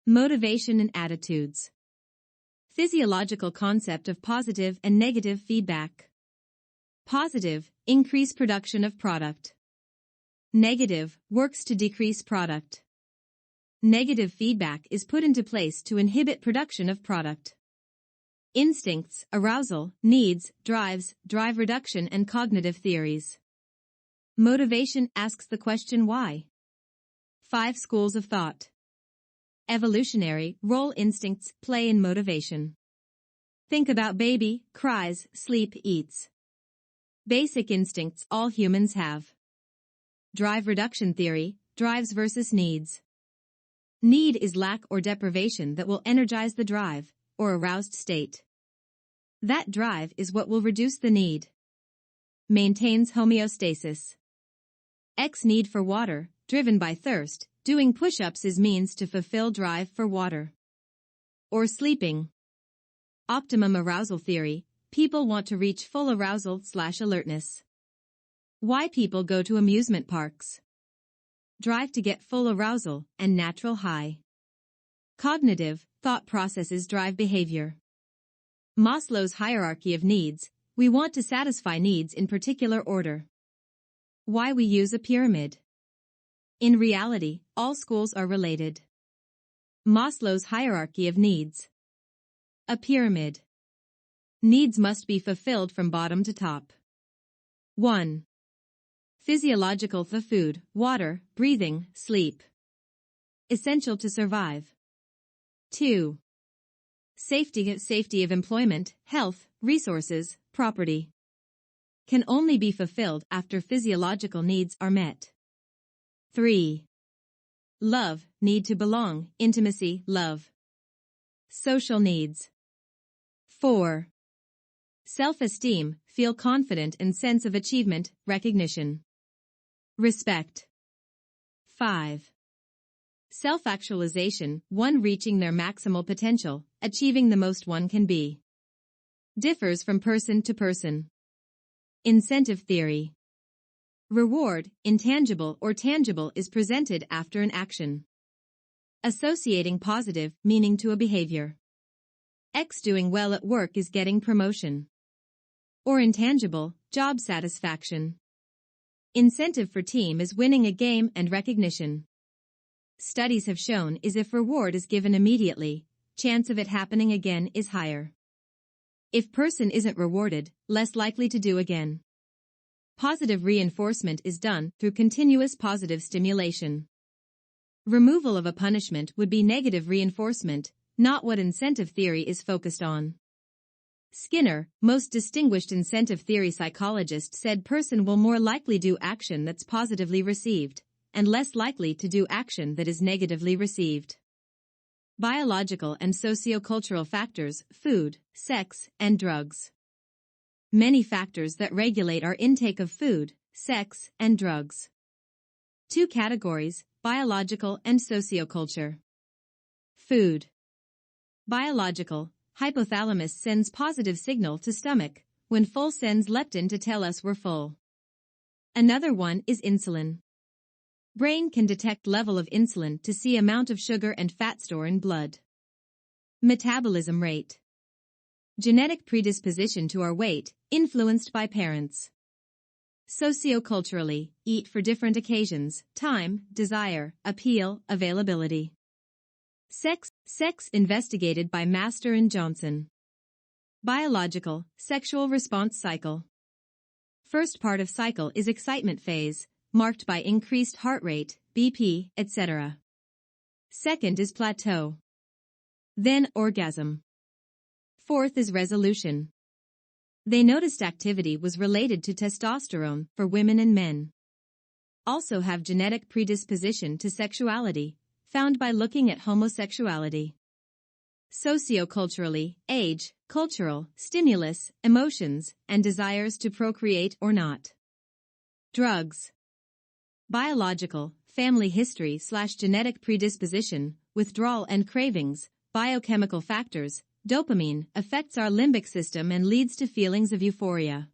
Motivation and attitudes. Physiological concept of positive and negative feedback. Positive, increase production of product. Negative, works to decrease product. Negative feedback is put into place to inhibit production of product. Instincts, arousal, needs, drives, drive reduction and cognitive theories. Motivation asks the question why. 5 schools of thought. Evolutionary, role instincts play in motivation. Think about baby, cries, sleep, eats. Basic instincts all humans have. Drive reduction theory, drives versus needs. Need is lack or deprivation that will energize the drive, or aroused state. That drive is what will reduce the need. Maintains homeostasis. X need for water, driven by thirst, doing push-ups is means to fulfill drive for water. Or sleeping. Optimum arousal theory, people want to reach full arousal/alertness. Why people go to amusement parks. Drive to get full arousal and natural high. Cognitive, thought processes drive behavior. Maslow's hierarchy of needs, we want to satisfy needs in particular order. Why we use a pyramid. In reality, all schools are related. Maslow's hierarchy of needs. A pyramid. Needs must be fulfilled from bottom to top. 1. Physiological food, water, breathing, sleep. Essential to survive. 2. Safety of employment, health, resources, property. Can only be fulfilled after physiological needs are met. 3. Love, need to belong, intimacy, love. Social needs. 4. Self-esteem, feel confident and sense of achievement, recognition. Respect. 5. Self-actualization, one reaching their maximal potential, achieving the most one can be. Differs from person to person. Incentive theory. Reward, intangible or tangible, is presented after an action. Associating positive meaning to a behavior. X doing well at work is getting promotion. Or intangible, job satisfaction. Incentive for team is winning a game and recognition. Studies have shown is if reward is given immediately, chance of it happening again is higher. If person isn't rewarded, less likely to do again. Positive reinforcement is done through continuous positive stimulation. Removal of a punishment would be negative reinforcement, not what incentive theory is focused on. Skinner, most distinguished incentive theory psychologist, said person will more likely do action that's positively received, and less likely to do action that is negatively received. Biological and sociocultural factors, food, sex, and drugs. Many factors that regulate our intake of food, sex, and drugs. 2 categories, biological and socioculture. Food. Biological, hypothalamus sends positive signal to stomach, when full sends leptin to tell us we're full. Another one is insulin. Brain can detect level of insulin to see amount of sugar and fat store in blood. Metabolism rate. Genetic predisposition to our weight, influenced by parents. Socioculturally, eat for different occasions, time, desire, appeal, availability. Sex investigated by Master and Johnson. Biological, sexual response cycle. First part of cycle is excitement phase, marked by increased heart rate, BP, etc. Second is plateau. Then orgasm. Fourth is resolution. They noticed activity was related to testosterone for women and men. Also have genetic predisposition to sexuality, found by looking at homosexuality. Socioculturally, age, cultural, stimulus, emotions, and desires to procreate or not. Drugs. Biological, family history/genetic predisposition, withdrawal and cravings, biochemical factors. Dopamine affects our limbic system and leads to feelings of euphoria.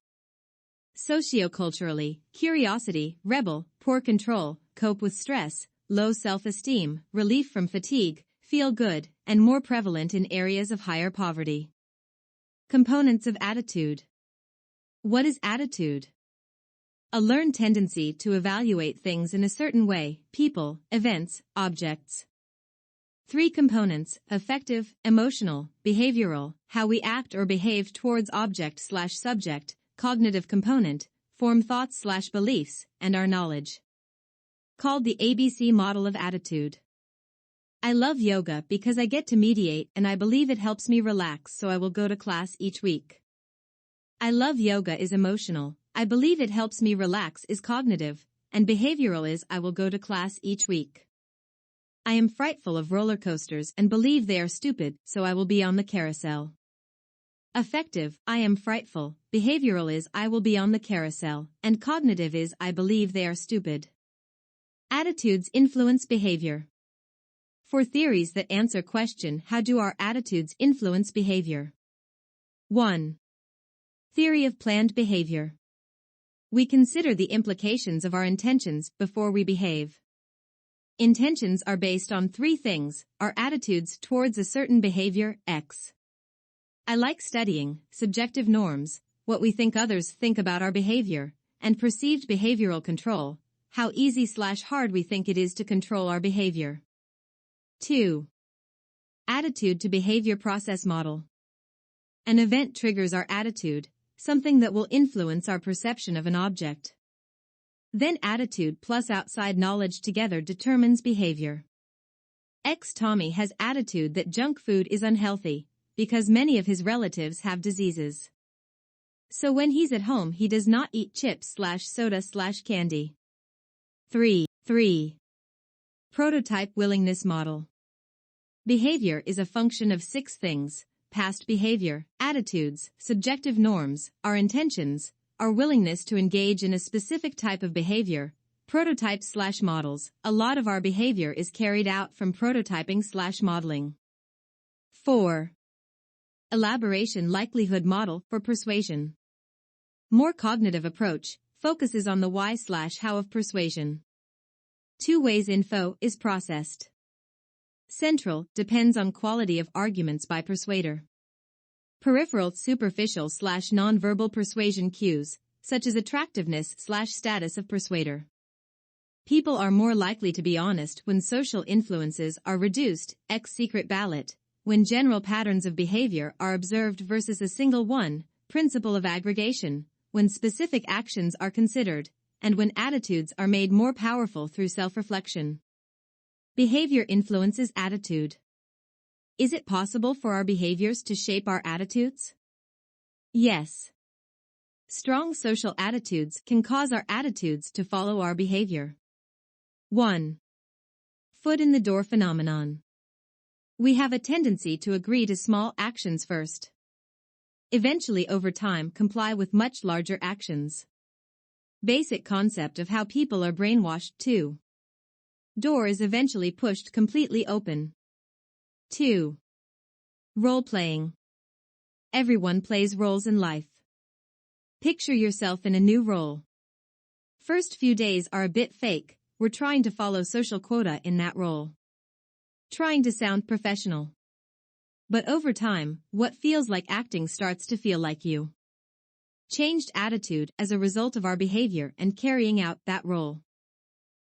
Socioculturally, curiosity, rebel, poor control, cope with stress, low self-esteem, relief from fatigue, feel good, and more prevalent in areas of higher poverty. Components of attitude. What is attitude? A learned tendency to evaluate things in a certain way, people, events, objects. 3 components: affective, emotional, behavioral, how we act or behave towards object/subject, cognitive component, form thoughts/beliefs, and our knowledge. Called the ABC model of attitude. I love yoga because I get to meditate and I believe it helps me relax, so I will go to class each week. I love yoga is emotional, I believe it helps me relax is cognitive, and behavioral is I will go to class each week. I am frightful of roller coasters and believe they are stupid, so I will be on the carousel. Affective, I am frightful, behavioral is I will be on the carousel, and cognitive is I believe they are stupid. Attitudes influence behavior. For theories that answer question, how do our attitudes influence behavior? 1. Theory of planned behavior. We consider the implications of our intentions before we behave. Intentions are based on 3 things: our attitudes towards a certain behavior, X. I like studying, subjective norms, what we think others think about our behavior, and perceived behavioral control, how easy/hard we think it is to control our behavior. 2. Attitude to behavior process model. An event triggers our attitude, something that will influence our perception of an object. Then attitude plus outside knowledge together determines behavior. Tommy has attitude that junk food is unhealthy, because many of his relatives have diseases. So when he's at home he does not eat chips/soda/candy. 3. Prototype willingness model. Behavior is a function of 6 things: past behavior, attitudes, subjective norms, our intentions, our willingness to engage in a specific type of behavior, prototypes/models. A lot of our behavior is carried out from prototyping/modeling. 4. Elaboration likelihood model for persuasion. More cognitive approach focuses on the why/how of persuasion. 2 ways info is processed. Central depends on quality of arguments by persuader. Peripheral superficial/non-verbal persuasion cues, such as attractiveness/status of persuader. People are more likely to be honest when social influences are reduced, secret ballot, when general patterns of behavior are observed versus a single one, principle of aggregation, when specific actions are considered, and when attitudes are made more powerful through self-reflection. Behavior influences attitude. Is it possible for our behaviors to shape our attitudes? Yes. Strong social attitudes can cause our attitudes to follow our behavior. 1. Foot in the door phenomenon. We have a tendency to agree to small actions first. Eventually, over time, comply with much larger actions. Basic concept of how people are brainwashed. 2. Door is eventually pushed completely open. 2. Role-playing. Everyone plays roles in life. Picture yourself in a new role. First few days are a bit fake, we're trying to follow social quota in that role. Trying to sound professional. But over time, what feels like acting starts to feel like you. Changed attitude as a result of our behavior and carrying out that role.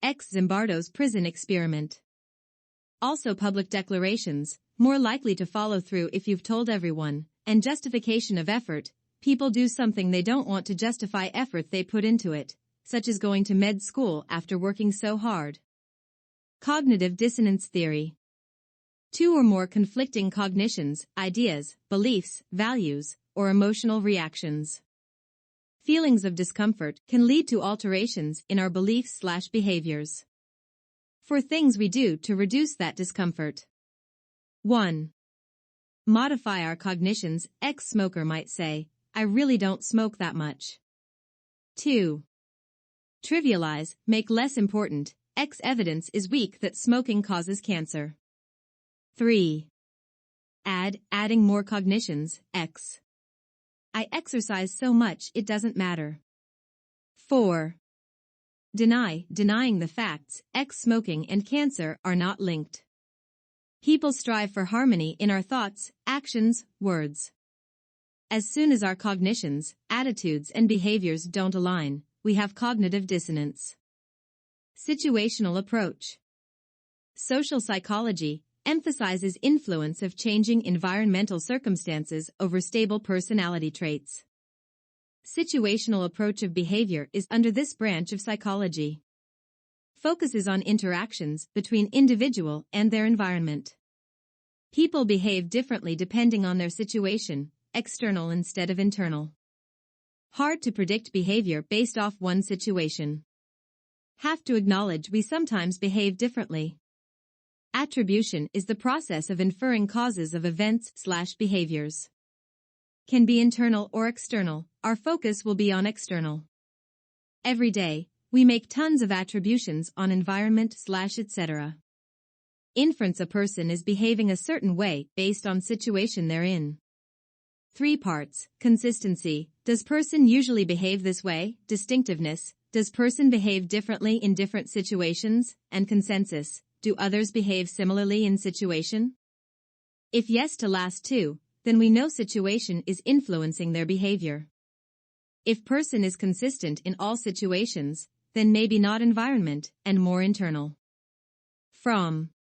Zimbardo's prison experiment. Also public declarations, more likely to follow through if you've told everyone, and justification of effort, people do something they don't want to justify effort they put into it, such as going to med school after working so hard. Cognitive dissonance theory. 2 or more conflicting cognitions, ideas, beliefs, values, or emotional reactions. Feelings of discomfort can lead to alterations in our beliefs/behaviors. For things we do to reduce that discomfort. 1. Modify our cognitions. Smoker might say, I really don't smoke that much. 2. Trivialize, make less important. Evidence is weak that smoking causes cancer. 3. Adding more cognitions. I exercise so much it doesn't matter. 4. Denying the facts. Smoking and cancer are not linked. People strive for harmony in our thoughts, actions, words. As soon as our cognitions, attitudes, and behaviors don't align, we have cognitive dissonance. Situational approach. Social psychology emphasizes influence of changing environmental circumstances over stable personality traits. Situational approach of behavior is under this branch of psychology. Focuses on interactions between individual and their environment. People behave differently depending on their situation, external instead of internal. Hard to predict behavior based off one situation. Have to acknowledge we sometimes behave differently. Attribution is the process of inferring causes of events/behaviors. Can be internal or external, our focus will be on external. Every day, we make tons of attributions on environment/etc. Inference: a person is behaving a certain way based on situation they're in. 3 parts. Consistency. Does person usually behave this way? Distinctiveness. Does person behave differently in different situations? And consensus. Do others behave similarly in situation? If yes to last 2, then we know situation is influencing their behavior. If person is consistent in all situations, then maybe not environment, and more internal. From